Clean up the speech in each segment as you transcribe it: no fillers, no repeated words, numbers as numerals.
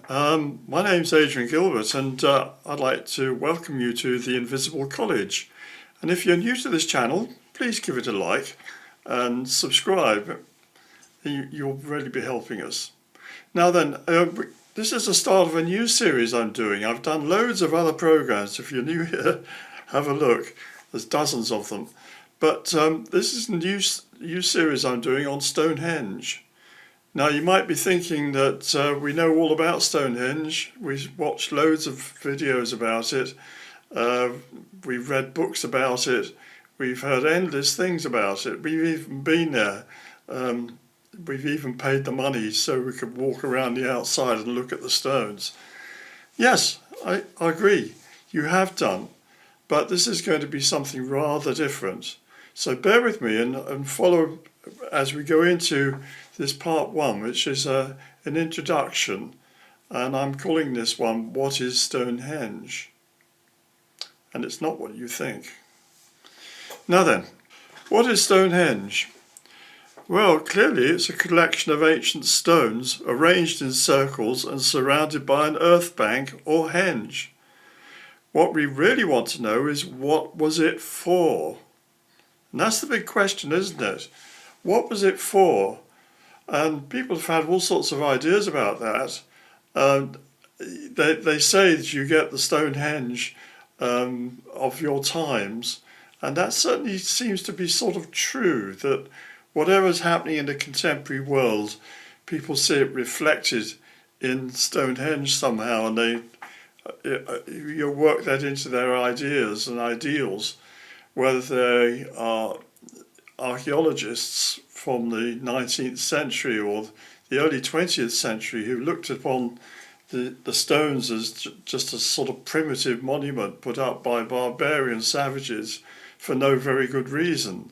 My name's Adrian Gilbert, and I'd like to welcome you to the Invisible College. And if you're new to this channel, please give it a like and subscribe. You'll really be helping us. Now then, this is the start of a new series I'm doing. I've done loads of other programs. If you're new here, have a look. There's dozens of them. But this is a new series I'm doing on Stonehenge. Now you might be thinking that we know all about Stonehenge. We've watched loads of videos about it. We've read books about it. We've heard endless things about it. We've even been there. We've even paid the money so we could walk around the outside and look at the stones. Yes, I agree. You have done. But this is going to be something rather different. So bear with me and follow as we go into this part one, which is an introduction, and I'm calling this one, What is Stonehenge? And it's not what you think. Now then, what is Stonehenge? Well, clearly it's a collection of ancient stones arranged in circles and surrounded by an earth bank or henge. What we really want to know is, what was it for? And that's the big question, isn't it? What was it for? And people have had all sorts of ideas about that. They say that you get the Stonehenge of your times, and that certainly seems to be sort of true, that whatever's happening in the contemporary world, people see it reflected in Stonehenge somehow, and you work that into their ideas and ideals, whether they are archaeologists from the 19th century or the early 20th century who looked upon the stones as just a sort of primitive monument put up by barbarian savages for no very good reason.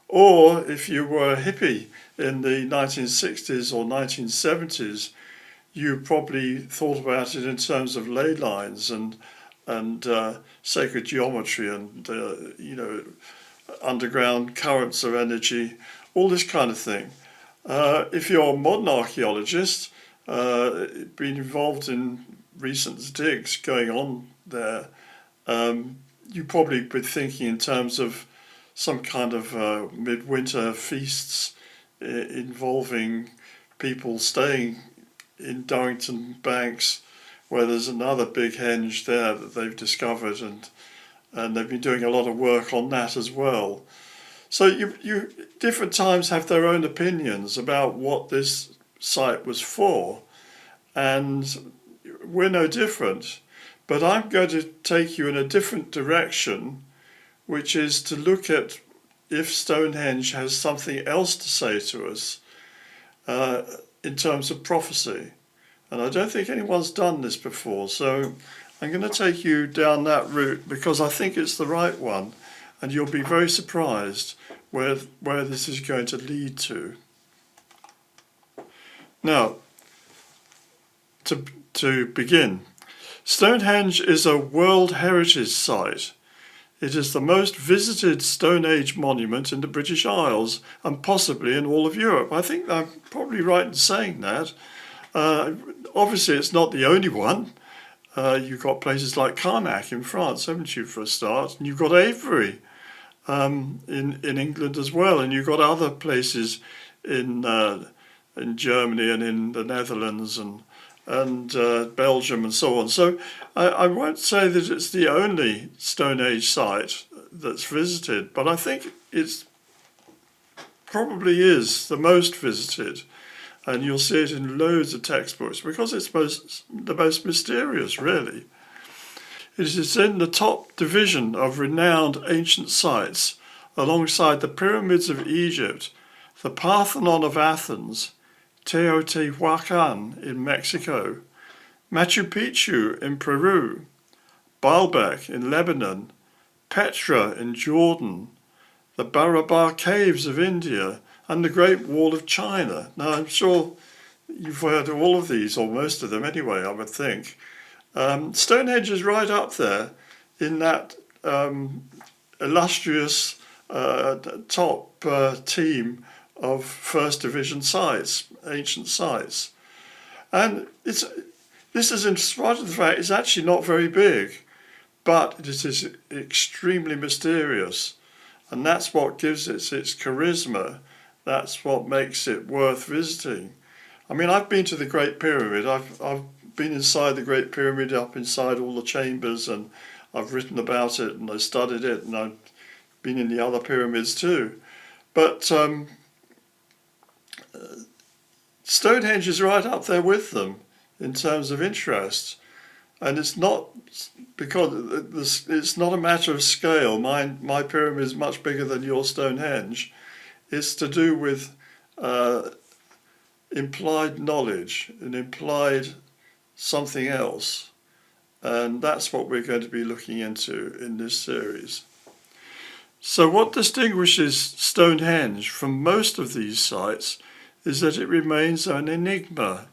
Or if you were a hippie in the 1960s or 1970s, you probably thought about it in terms of ley lines and sacred geometry and underground currents of energy, all this kind of thing. If you're a modern archaeologist, been involved in recent digs going on there, you probably be thinking in terms of some kind of midwinter feasts involving people staying in Durrington Banks, where there's another big henge there that they've discovered, and they've been doing a lot of work on that as well. So you different times have their own opinions about what this site was for, and we're no different. But I'm going to take you in a different direction, which is to look at if Stonehenge has something else to say to us in terms of prophecy. And I don't think anyone's done this before, so I'm going to take you down that route because I think it's the right one, and you'll be very surprised where this is going to lead to. Now, to begin, Stonehenge is a World Heritage Site. It is the most visited Stone Age monument in the British Isles and possibly in all of Europe. I think I'm probably right in saying that. Obviously, it's not the only one. You've got places like Carnac in France, haven't you, for a start? And you've got Avebury in England as well. And you've got other places in Germany and in the Netherlands and Belgium and so on. So I won't say that it's the only Stone Age site that's visited, but I think it's probably is the most visited. And you'll see it in loads of textbooks because it's the most mysterious, really. It is in the top division of renowned ancient sites, alongside the pyramids of Egypt, the Parthenon of Athens, Teotihuacan in Mexico, Machu Picchu in Peru, Baalbek in Lebanon, Petra in Jordan, the Barabar Caves of India, and the Great Wall of China. Now, I'm sure you've heard of all of these, or most of them anyway, I would think. Stonehenge is right up there in that illustrious top team of First Division sites, ancient sites. And This is in spite of the fact it's actually not very big, but it is extremely mysterious. And that's what gives it its charisma. That's what makes it worth visiting. I mean, I've been to the Great Pyramid. I've been inside the Great Pyramid, up inside all the chambers, and I've written about it and I studied it, and I've been in the other pyramids too. But Stonehenge is right up there with them in terms of interest. And it's not because it's not a matter of scale. My pyramid is much bigger than your Stonehenge. It's to do with implied knowledge and implied something else. And that's what we're going to be looking into in this series. So what distinguishes Stonehenge from most of these sites is that it remains an enigma.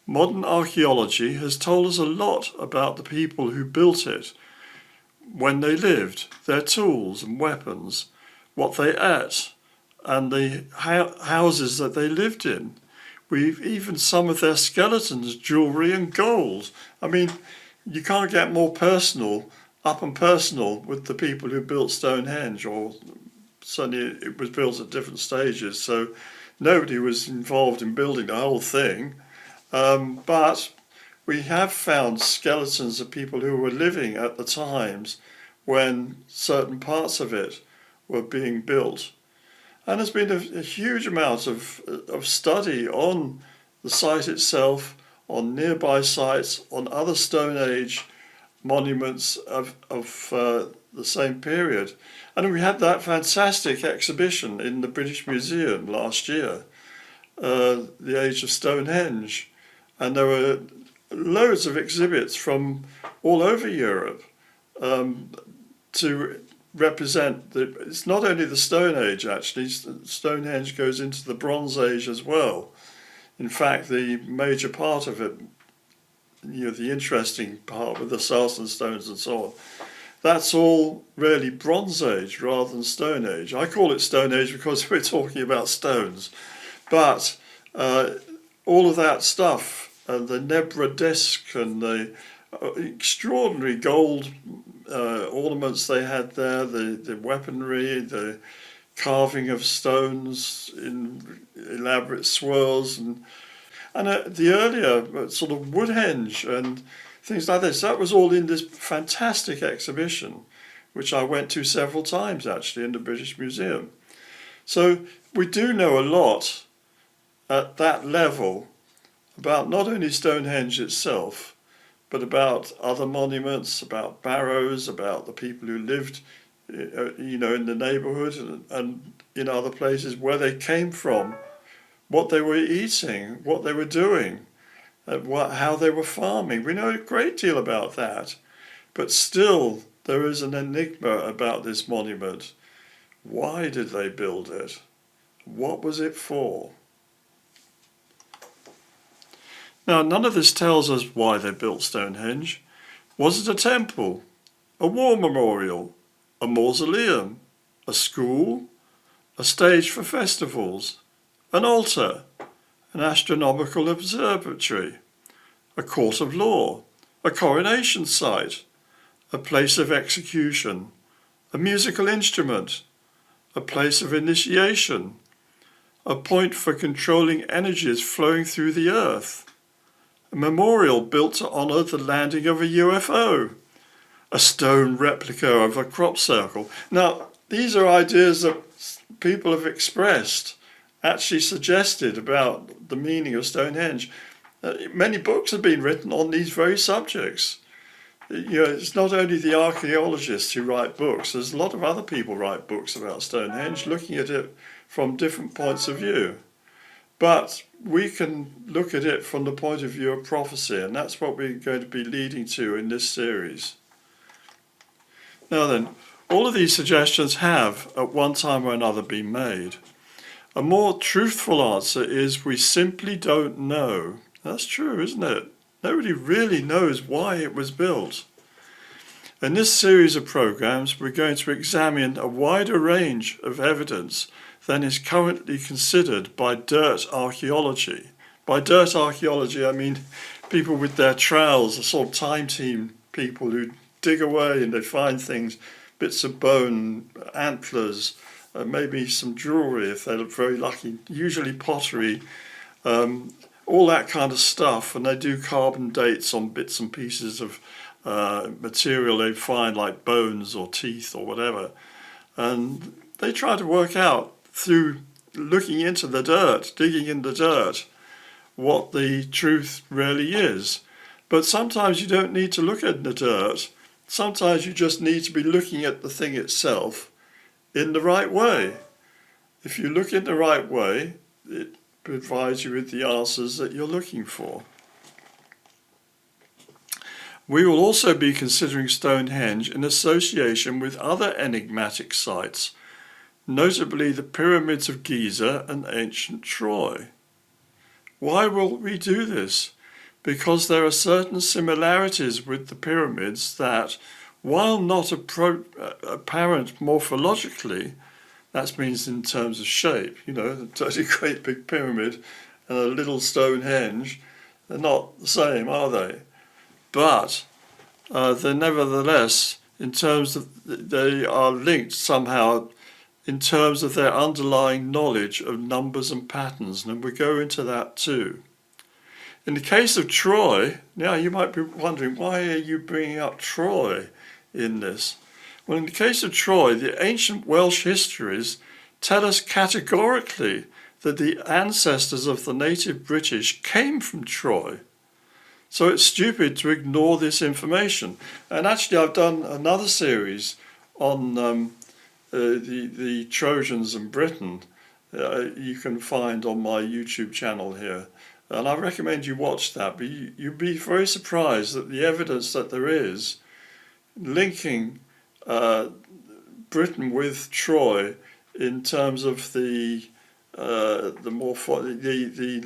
Modern archaeology has told us a lot about the people who built it, when they lived, their tools and weapons, what they ate, and the houses that they lived in. We've even some of their skeletons, jewellery and gold. I mean, you can't get more personal, up and personal, with the people who built Stonehenge, or certainly it was built at different stages, so nobody was involved in building the whole thing. But we have found skeletons of people who were living at the times when certain parts of it were being built. And there's been a huge amount of study on the site itself, on nearby sites, on other Stone Age monuments of the same period. And we had that fantastic exhibition in the British Museum last year, The Age of Stonehenge. And there were loads of exhibits from all over Europe to represent it's not only the Stone Age, actually. Stonehenge goes into the Bronze Age as well. In fact, the major part of it, the interesting part with the Sarsen stones and so on, that's all really Bronze Age rather than Stone Age. I call it Stone Age because we're talking about stones. But all of that stuff, the Nebra disc and the extraordinary gold ornaments they had there, the weaponry, the carving of stones in elaborate swirls, and the earlier sort of Woodhenge and things like this, that was all in this fantastic exhibition, which I went to several times actually in the British Museum. So we do know a lot at that level about not only Stonehenge itself, but about other monuments, about barrows, about the people who lived, in the neighbourhood and in other places, where they came from, what they were eating, what they were doing, how they were farming. We know a great deal about that, but still there is an enigma about this monument. Why did they build it? What was it for? Now, none of this tells us why they built Stonehenge. Was it a temple, a war memorial, a mausoleum, a school, a stage for festivals, an altar, an astronomical observatory, a court of law, a coronation site, a place of execution, a musical instrument, a place of initiation, a point for controlling energies flowing through the earth, a memorial built to honour the landing of a UFO, a stone replica of a crop circle. Now, these are ideas that people have expressed, actually suggested about the meaning of Stonehenge. Many books have been written on these very subjects. It's not only the archaeologists who write books, there's a lot of other people write books about Stonehenge, looking at it from different points of view. But we can look at it from the point of view of prophecy, and that's what we're going to be leading to in this series. Now then, all of these suggestions have, at one time or another, been made. A more truthful answer is we simply don't know. That's true, isn't it? Nobody really knows why it was built. In this series of programs, we're going to examine a wider range of evidence than is currently considered by dirt archaeology. By dirt archaeology, I mean people with their trowels, the sort of time team people who dig away and they find things, bits of bone, antlers, maybe some jewellery if they're very lucky, usually pottery, all that kind of stuff. And they do carbon dates on bits and pieces of material they find, like bones or teeth or whatever. And they try to work out through looking into the dirt, digging in the dirt, what the truth really is. But sometimes you don't need to look at the dirt. Sometimes you just need to be looking at the thing itself in the right way. If you look in the right way, it provides you with the answers that you're looking for. We will also be considering Stonehenge in association with other enigmatic sites, notably the pyramids of Giza and ancient Troy. Why will we do this? Because there are certain similarities with the pyramids that, while not apparent morphologically, that means in terms of shape, a totally great big pyramid and a little Stonehenge, they're not the same, are they? But they're nevertheless, in terms of, they are linked somehow in terms of their underlying knowledge of numbers and patterns, and we'll go into that too. In the case of Troy, now you might be wondering, why are you bringing up Troy in this? Well, in the case of Troy, the ancient Welsh histories tell us categorically that the ancestors of the native British came from Troy. So it's stupid to ignore this information. And actually, I've done another series on the Trojans and Britain. You can find on my YouTube channel here. And I recommend you watch that. But you'd be very surprised at the evidence that there is linking Britain with Troy in terms of the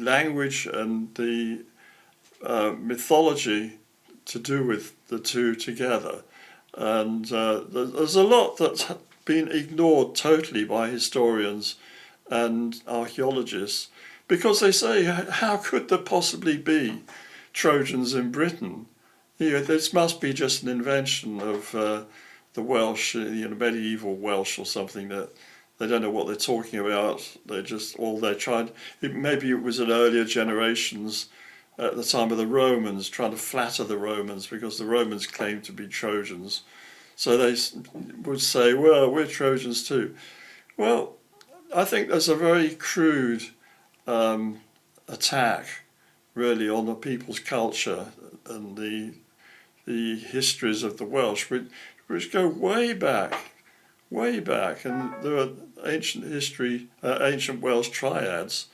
language and the mythology to do with the two together. And there's a lot that's been ignored totally by historians and archaeologists, because they say, how could there possibly be Trojans in Britain? This must be just an invention of the Welsh, medieval Welsh or something, that they don't know what they're talking about. Maybe it was in earlier generations at the time of the Romans, trying to flatter the Romans, because the Romans claimed to be Trojans. So they would say, well, we're Trojans too. Well, I think there's a very crude attack, really, on the people's culture and the histories of the Welsh, which go way back. And there are ancient Welsh triads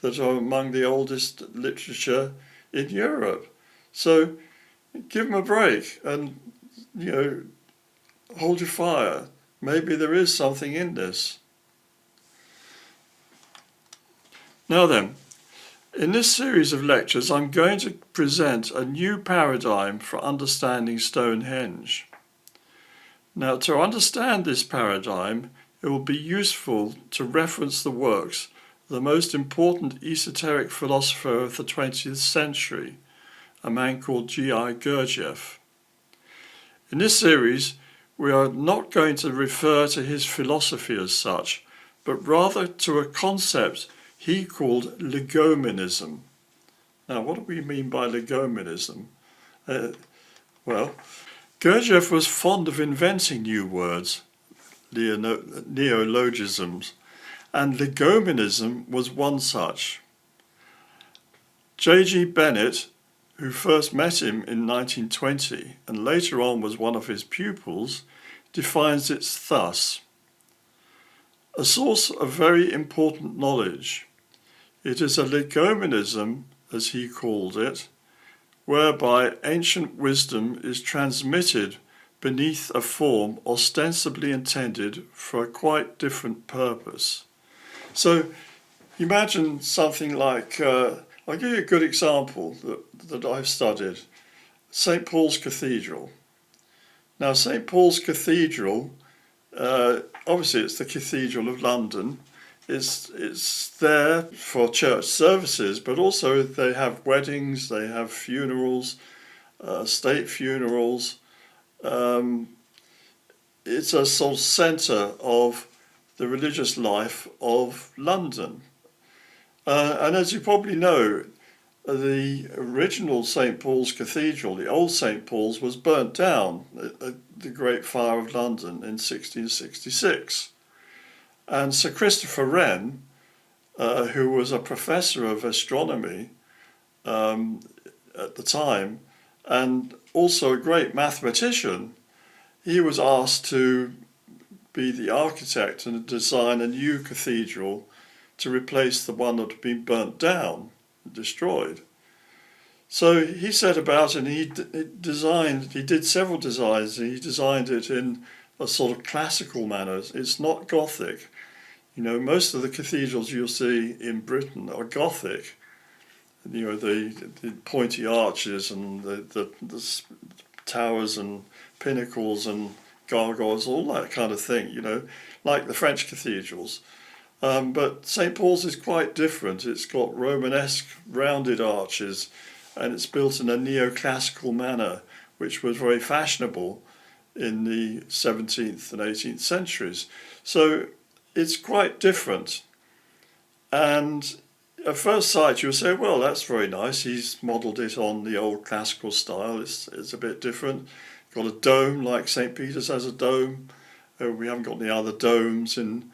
that are among the oldest literature in Europe. So give them a break and, hold your fire. Maybe there is something in this. Now then, in this series of lectures, I'm going to present a new paradigm for understanding Stonehenge. Now, to understand this paradigm, it will be useful to reference the works of the most important esoteric philosopher of the 20th century, a man called G.I Gurdjieff. In this series, we are not going to refer to his philosophy as such, but rather to a concept he called legominism. Now, what do we mean by legominism? Gurdjieff was fond of inventing new words, neologisms, and legominism was one such. J.G. Bennett, who first met him in 1920 and later on was one of his pupils, defines it thus: a source of very important knowledge. It is a legominism, as he called it, whereby ancient wisdom is transmitted beneath a form ostensibly intended for a quite different purpose. So imagine something like, I'll give you a good example that I've studied, St. Paul's Cathedral. Now, St. Paul's Cathedral, obviously it's the Cathedral of London. it's there for church services, but also they have weddings, they have funerals, state funerals. It's a sort of centre of the religious life of London. And as you probably know, the original St Paul's Cathedral, the old St Paul's, was burnt down at the Great Fire of London in 1666. And Sir Christopher Wren, who was a professor of astronomy at the time, and also a great mathematician, he was asked to be the architect and design a new cathedral to replace the one that had been burnt down and destroyed. So he set about and he did several designs, and he designed it in a sort of classical manner. It's not Gothic. You know, most of the cathedrals you'll see in Britain are Gothic. You know, the pointy arches and the towers and pinnacles and gargoyles, all that kind of thing, you know, like the French cathedrals. But St Paul's is quite different. It's got Romanesque rounded arches, and it's built in a neoclassical manner, which was very fashionable in the 17th and 18th centuries. So it's quite different. And at first sight you'll say, well, that's very nice. He's modelled it on the old classical style. It's a bit different. Got a dome, like St Peter's has a dome. We haven't got any other domes in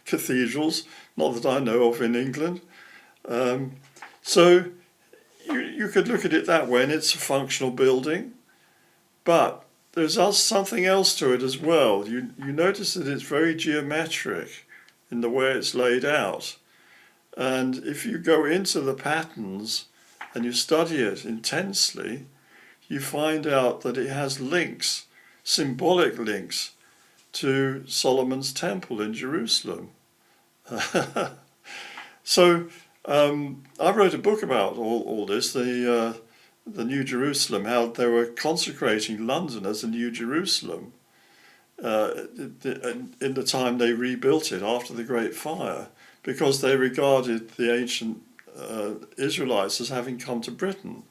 cathedrals, not that I know of in England. So you could look at it that way, and it's a functional building. But there's also something else to it as well. You notice that it's very geometric in the way it's laid out. And if you go into the patterns and you study it intensely, you find out that it has links, symbolic links, to Solomon's temple in Jerusalem. So I wrote a book about all this, the New Jerusalem, how they were consecrating London as a New Jerusalem in the time they rebuilt it after the Great Fire, because they regarded the ancient Israelites as having come to Britain.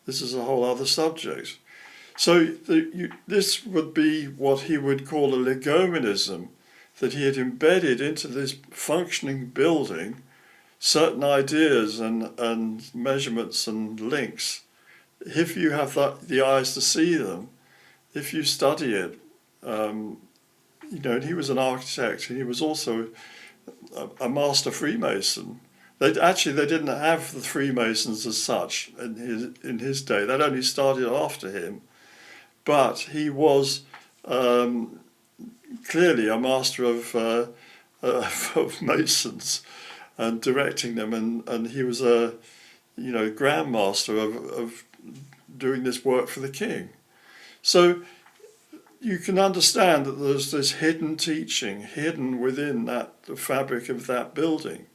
This is a whole other subject. So this would be what he would call a legominism, that he had embedded into this functioning building certain ideas and measurements and links. If you have the eyes to see them, if you study it, you know, and he was an architect, and he was also a master Freemason. They didn't have the Freemasons as such in his day. That only started after him. But he was clearly a master of Masons and directing them, and he was a Grand Master of doing this work for the king. So you can understand that there's this hidden teaching hidden within the fabric of that building.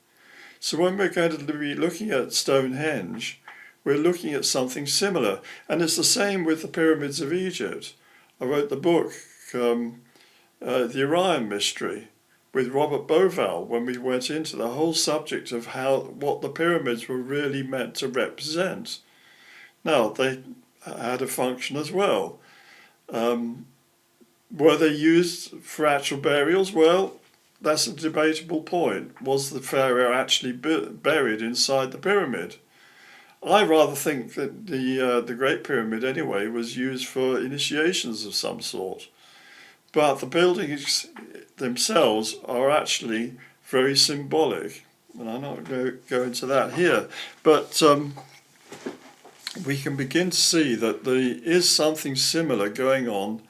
So when we're going to be looking at Stonehenge, we're looking at something similar. And it's the same with the pyramids of Egypt. I wrote the book, The Orion Mystery, with Robert Bauval, when we went into the whole subject of what the pyramids were really meant to represent. Now, they had a function as well. Were they used for actual burials? Well, that's a debatable point. Was the pharaoh actually buried inside the pyramid? I rather think that the Great Pyramid, anyway, was used for initiations of some sort. But the buildings themselves are actually very symbolic. And I'm not going to go into that here. But we can begin to see that there is something similar going on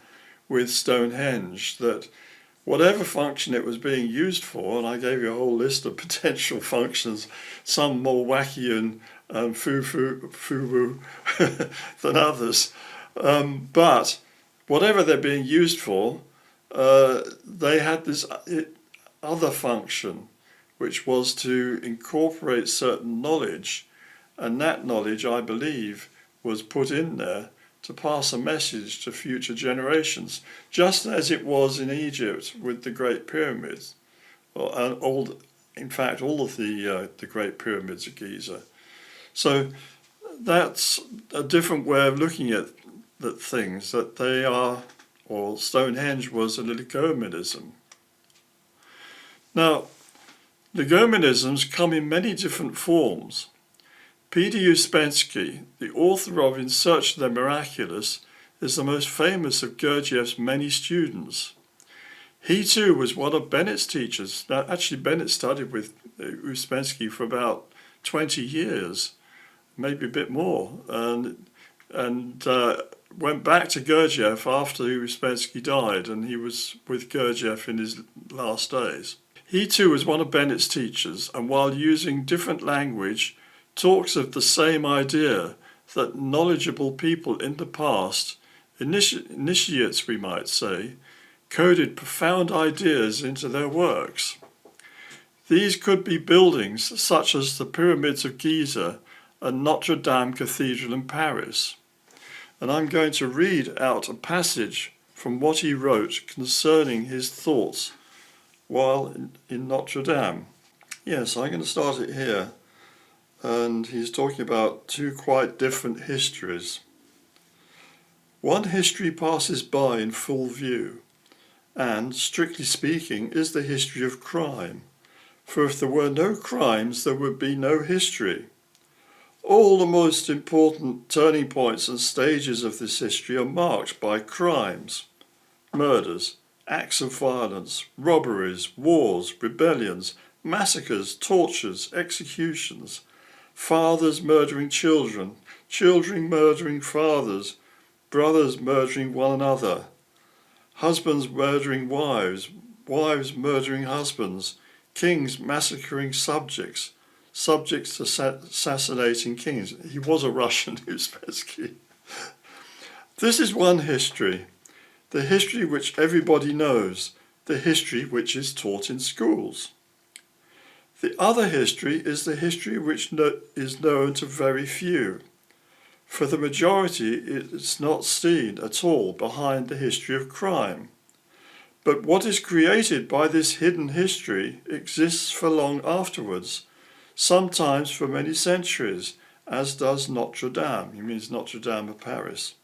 with Stonehenge, that whatever function it was being used for, and I gave you a whole list of potential functions, some more wacky and foo-woo than others, but whatever they're being used for, they had this other function, which was to incorporate certain knowledge, and that knowledge, I believe, was put in there to pass a message to future generations, just as it was in Egypt with the Great Pyramids, and in fact, all of the Great Pyramids of Giza. So that's a different way of looking at things, that they are, or Stonehenge was a legominism. Now, legominisms come in many different forms. Peter Uspensky, the author of In Search of the Miraculous, is the most famous of Gurdjieff's many students. He too was one of Bennett's teachers. Now, actually, Bennett studied with Uspensky for about 20 years, maybe a bit more, and went back to Gurdjieff after Uspensky died, and he was with Gurdjieff in his last days. He too was one of Bennett's teachers, and while using different language, talks of the same idea, that knowledgeable people in the past, initiates we might say, coded profound ideas into their works. These could be buildings such as the Pyramids of Giza and Notre Dame Cathedral in Paris. And I'm going to read out a passage from what he wrote concerning his thoughts while in Notre Dame. Yes, I'm going to start it here. And he's talking about two quite different histories. One history passes by in full view, and, strictly speaking, is the history of crime. For if there were no crimes, there would be no history. All the most important turning points and stages of this history are marked by crimes, murders, acts of violence, robberies, wars, rebellions, massacres, tortures, executions, fathers murdering children, children murdering fathers, brothers murdering one another, husbands murdering wives, wives murdering husbands, kings massacring subjects, subjects assassinating kings. He was a Russian, Uspensky. This is one history, the history which everybody knows, the history which is taught in schools. The other history is the history which is known to very few. For the majority, it is not seen at all behind the history of crime. But what is created by this hidden history exists for long afterwards, sometimes for many centuries, as does Notre Dame. He means Notre Dame of Paris.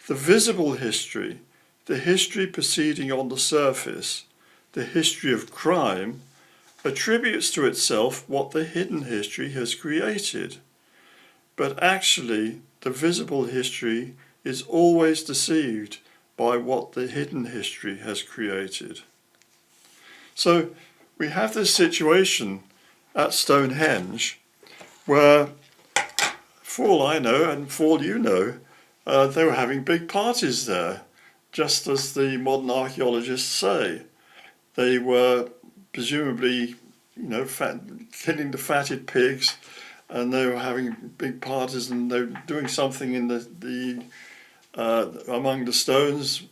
The visible history, the history proceeding on the surface, the history of crime, attributes to itself what the hidden history has created. But actually, the visible history is always deceived by what the hidden history has created. So we have this situation at Stonehenge where, for all I know and for all you know, they were having big parties there, just as the modern archaeologists say. They were presumably, killing the fatted pigs, and they were having big parties, and they were doing something in the among the stones,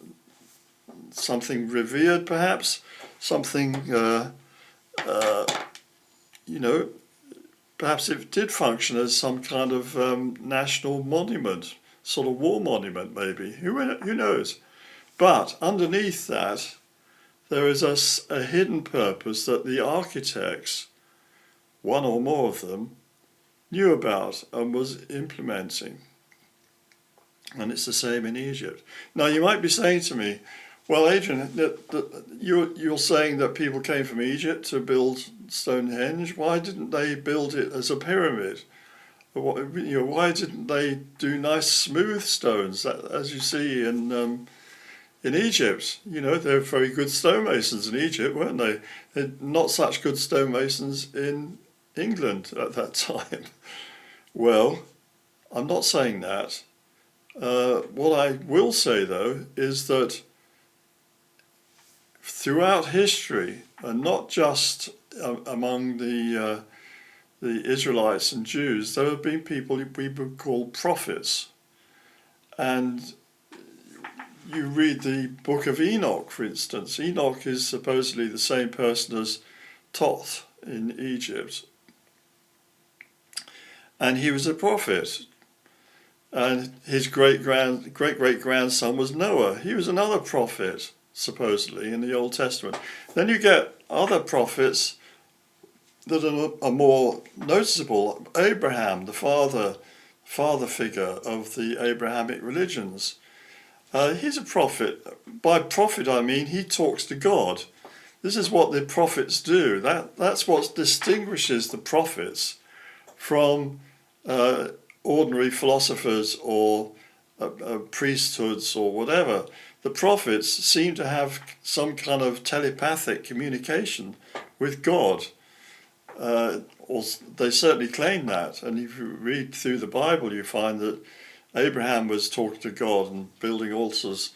something revered perhaps, something perhaps it did function as some kind of national monument, sort of war monument maybe. Who knows? But underneath that, there is a hidden purpose that the architects, one or more of them, knew about and was implementing. And it's the same in Egypt. Now you might be saying to me, well, Adrian, you're saying that people came from Egypt to build Stonehenge. Why didn't they build it as a pyramid? Why didn't they do nice smooth stones, as you see in Egypt? They're very good stonemasons in Egypt, weren't they? They're not such good stonemasons in England at that time. Well, I'm not saying that. What I will say, though, is that throughout history, and not just among the Israelites and Jews, there have been people we would call prophets. And you read the book of Enoch, for instance. Enoch is supposedly the same person as Thoth in Egypt. And he was a prophet. And his great-great-grandson was Noah. He was another prophet. supposedly, in the Old Testament. Then you get other prophets that are more noticeable. Abraham, the father figure of the Abrahamic religions. He's a prophet. By prophet I mean he talks to God. This is what the prophets do. That's what distinguishes the prophets from ordinary philosophers or priesthoods or whatever. The prophets seem to have some kind of telepathic communication with God. Or they certainly claim that. And if you read through the Bible, you find that Abraham was talking to God and building altars.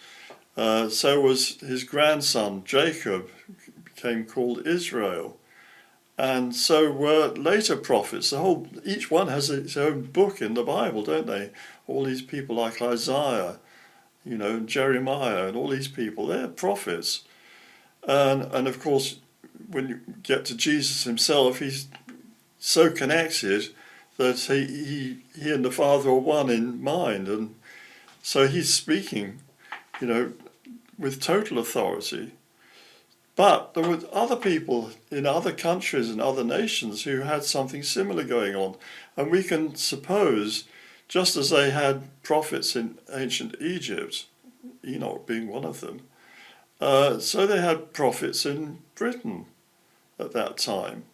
So was his grandson Jacob, became called Israel. And so were later prophets. Each one has its own book in the Bible, don't they? All these people like Isaiah, and Jeremiah, and all these people, they're prophets. And of course, when you get to Jesus himself, he's so connected that he and the Father are one in mind. And so he's speaking, with total authority. But there were other people in other countries and other nations who had something similar going on. And we can suppose, just as they had prophets in ancient Egypt, Enoch being one of them, so they had prophets in Britain at that time.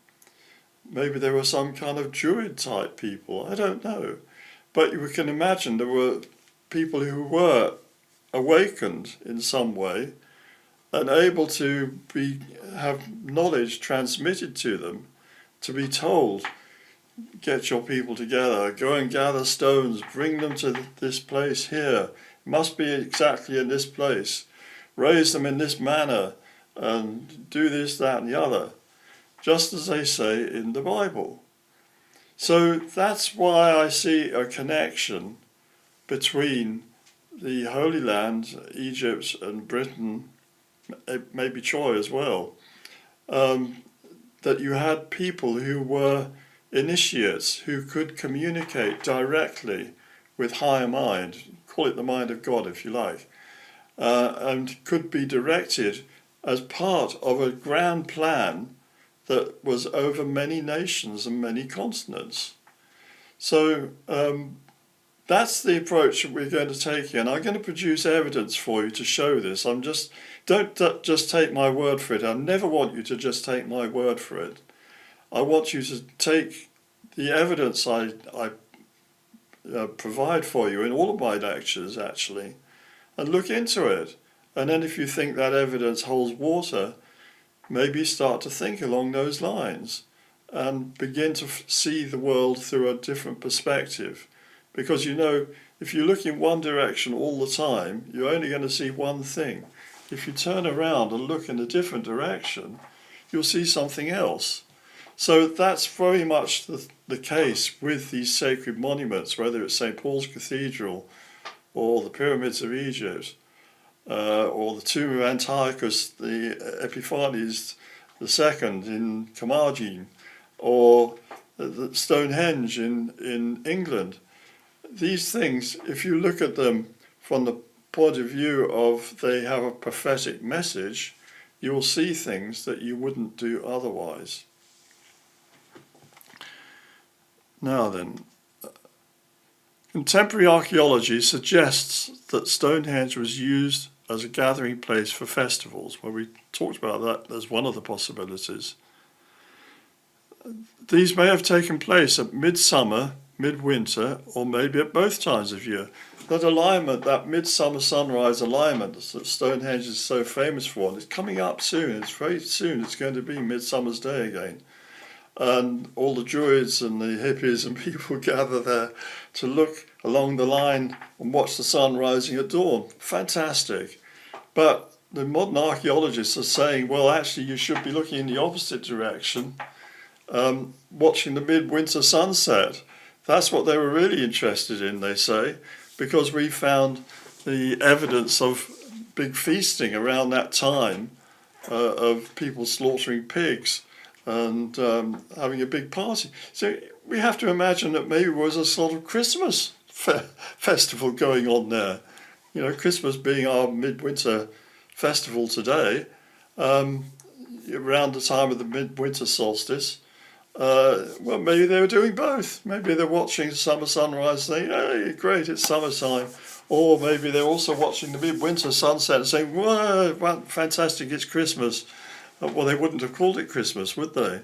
Maybe there were some kind of Druid type people, I don't know. But you can imagine there were people who were awakened in some way and able to have knowledge transmitted to them, to be told, get your people together, go and gather stones, bring them to this place here, it must be exactly in this place, raise them in this manner, and do this, that, and the other, just as they say in the Bible. So that's why I see a connection between the Holy Land, Egypt and Britain, maybe Troy as well, that you had people who were initiates, who could communicate directly with higher mind, call it the mind of God if you like, and could be directed as part of a grand plan that was over many nations and many continents. So that's the approach that we're going to take here, and I'm going to produce evidence for you to show this. Don't just take my word for it. I never want you to just take my word for it. I want you to take the evidence I provide for you in all of my lectures, actually, and look into it. And then if you think that evidence holds water, maybe start to think along those lines and begin to see the world through a different perspective. Because if you look in one direction all the time, you're only going to see one thing. If you turn around and look in a different direction, you'll see something else. So that's very much the case with these sacred monuments, whether it's St. Paul's Cathedral or the pyramids of Egypt, or the tomb of Antiochus the Epiphanes II in Commagene, or the Stonehenge in England. These things, if you look at them from the point of view of they have a prophetic message, you will see things that you wouldn't do otherwise. Now then, contemporary archaeology suggests that Stonehenge was used as a gathering place for festivals. Well, we talked about that as one of the possibilities. These may have taken place at midsummer, midwinter, or maybe at both times of year. That alignment, that midsummer sunrise alignment that Stonehenge is so famous for, and it's coming up soon. It's very soon. It's going to be Midsummer's Day again. And all the Druids and the hippies and people gather there to look along the line and watch the sun rising at dawn. Fantastic. But the modern archaeologists are saying, well, actually, you should be looking in the opposite direction, watching the midwinter sunset. That's what they were really interested in, they say, because we found the evidence of big feasting around that time, of people slaughtering pigs and having a big party. So we have to imagine that maybe there was a sort of Christmas festival going on there. Christmas being our midwinter festival today, around the time of the midwinter solstice. Well, maybe they were doing both. Maybe they're watching summer sunrise saying, hey, great, it's summertime. Or maybe they're also watching the midwinter sunset and saying, whoa, fantastic, it's Christmas. Well, they wouldn't have called it Christmas, would they?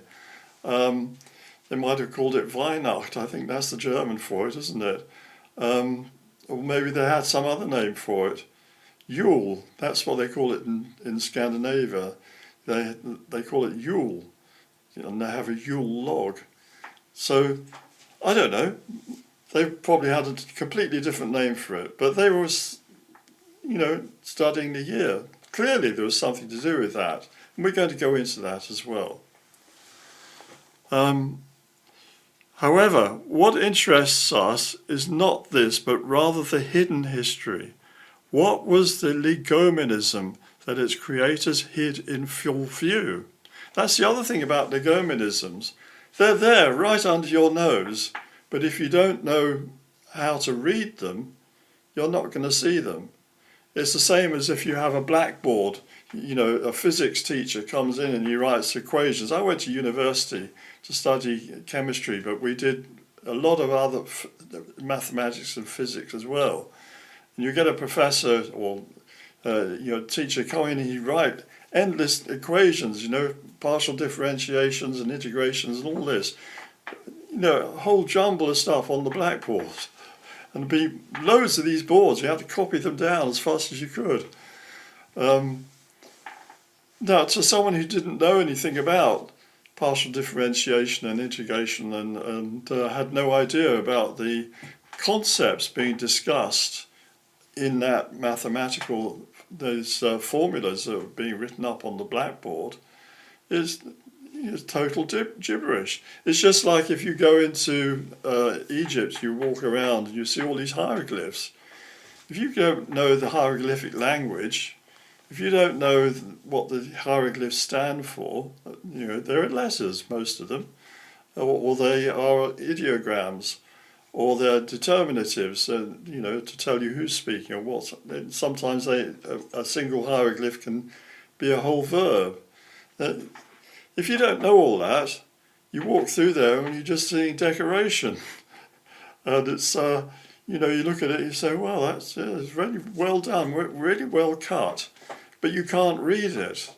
They might have called it Weihnacht. I think that's the German for it, isn't it? Or maybe they had some other name for it. Yule, that's what they call it in Scandinavia. They call it Yule, and they have a Yule log. So, I don't know. They probably had a completely different name for it, but they were, studying the year. Clearly there was something to do with that, and we're going to go into that as well. However, what interests us is not this, but rather the hidden history. What was the legominism that its creators hid in full view? That's the other thing about legominisms. They're there right under your nose, but if you don't know how to read them, you're not going to see them. It's the same as if you have a blackboard. A physics teacher comes in and he writes equations. I went to university to study chemistry, but we did a lot of other mathematics and physics as well. And you get a professor or teacher come in and he write endless equations, partial differentiations and integrations and all this. A whole jumble of stuff on the blackboard. And there'd be loads of these boards. You had to copy them down as fast as you could. Now, to someone who didn't know anything about partial differentiation and integration and had no idea about the concepts being discussed in that those formulas that are being written up on the blackboard, is total gibberish. It's just like if you go into Egypt, you walk around and you see all these hieroglyphs. If you don't know the hieroglyphic language, if you don't know what the hieroglyphs stand for, they're letters, most of them, or they are ideograms, or they're determinatives, to tell you who's speaking or what. Sometimes a single hieroglyph can be a whole verb. If you don't know all that, you walk through there and you're just seeing decoration. And it's, you look at it and you say, well, that's really well done, really well cut. But you can't read it.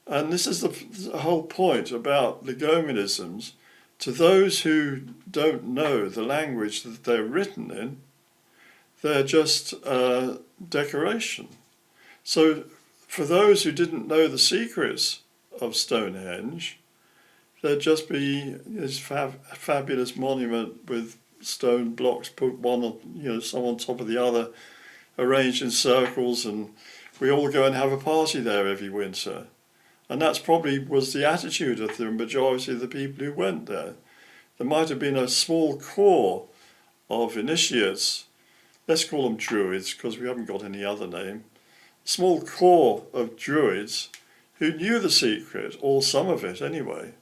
And this is the whole point about legominisms. To those who don't know the language that they're written in, they're just decoration. So for those who didn't know the secrets of Stonehenge, there'd just be this fabulous monument with stone blocks put some on top of the other, arranged in circles, and we all go and have a party there every winter. And that's probably was the attitude of the majority of the people who went there. There might have been a small core of initiates, let's call them druids because we haven't got any other name, a small core of druids who knew the secret, or some of it anyway.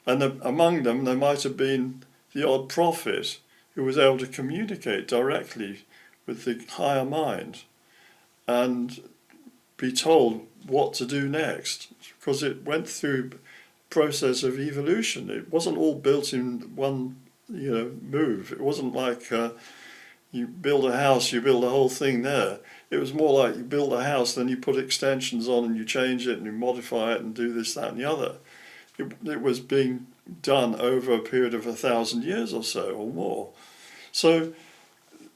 And among them there might have been the odd prophet who was able to communicate directly with the higher mind and be told what to do next, because it went through a process of evolution. It wasn't all built in one move. It wasn't like you build a house, you build the whole thing there. It was more like you build a house, then you put extensions on and you change it and you modify it and do this, that and the other. It was being done over a period of 1,000 years or so or more. So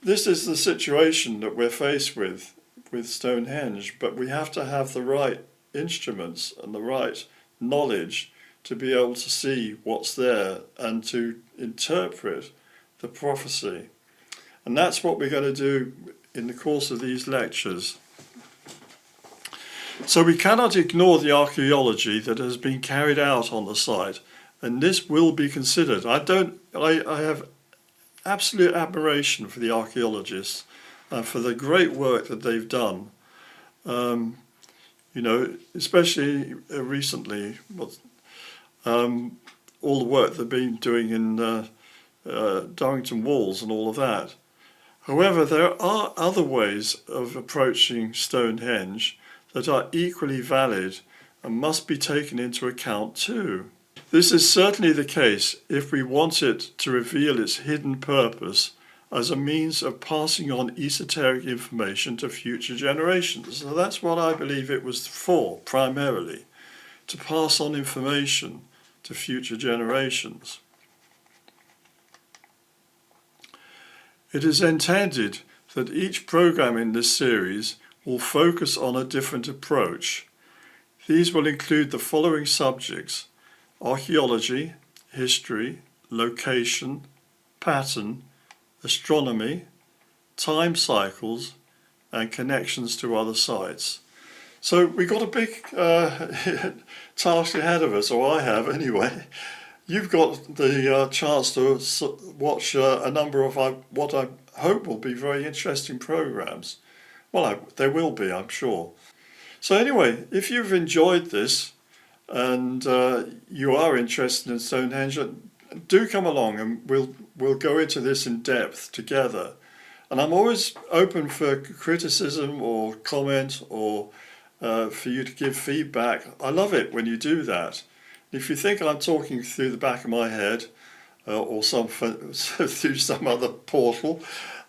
this is the situation that we're faced with Stonehenge, but we have to have the right instruments and the right knowledge to be able to see what's there and to interpret the prophecy. And that's what we're going to do in the course of these lectures. So we cannot ignore the archaeology that has been carried out on the site, and this will be considered. I have absolute admiration for the archaeologists for the great work that they've done. Especially recently, all the work they've been doing in Durrington Walls and all of that. However, there are other ways of approaching Stonehenge that are equally valid and must be taken into account too. This is certainly the case if we want it to reveal its hidden purpose as a means of passing on esoteric information to future generations. So that's what I believe it was for, primarily, to pass on information to future generations. It is intended that each program in this series will focus on a different approach. These will include the following subjects: archaeology, history, location, pattern, astronomy, time cycles, and connections to other sites. So we've got a big task ahead of us, or I have anyway. You've got the chance to watch a number of what I hope will be very interesting programs. Well, they will be, I'm sure. So anyway, if you've enjoyed this and you are interested in Stonehenge, do come along and we'll go into this in depth together. And I'm always open for criticism or comment or for you to give feedback. I love it when you do that. If you think I'm talking through the back of my head or through some other portal,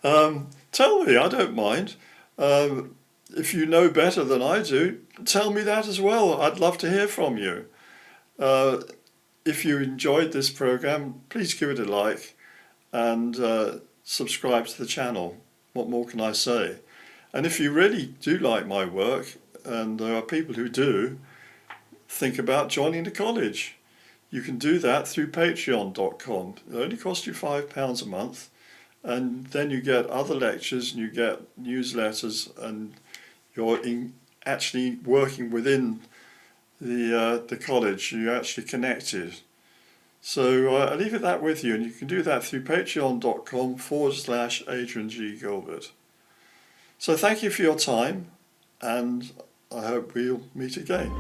tell me, I don't mind. If you know better than I do, tell me that as well. I'd love to hear from you. If you enjoyed this program, please give it a like and subscribe to the channel. What more can I say? And if you really do like my work, and there are people who do, think about joining the college. You can do that through patreon.com. It only costs you £5 a month, and then you get other lectures and you get newsletters, and you're actually working within the college. You're actually connected. So I leave it that with you, and you can do that through patreon.com/Adrian G. Gilbert. So thank you for your time, and I hope we'll meet again.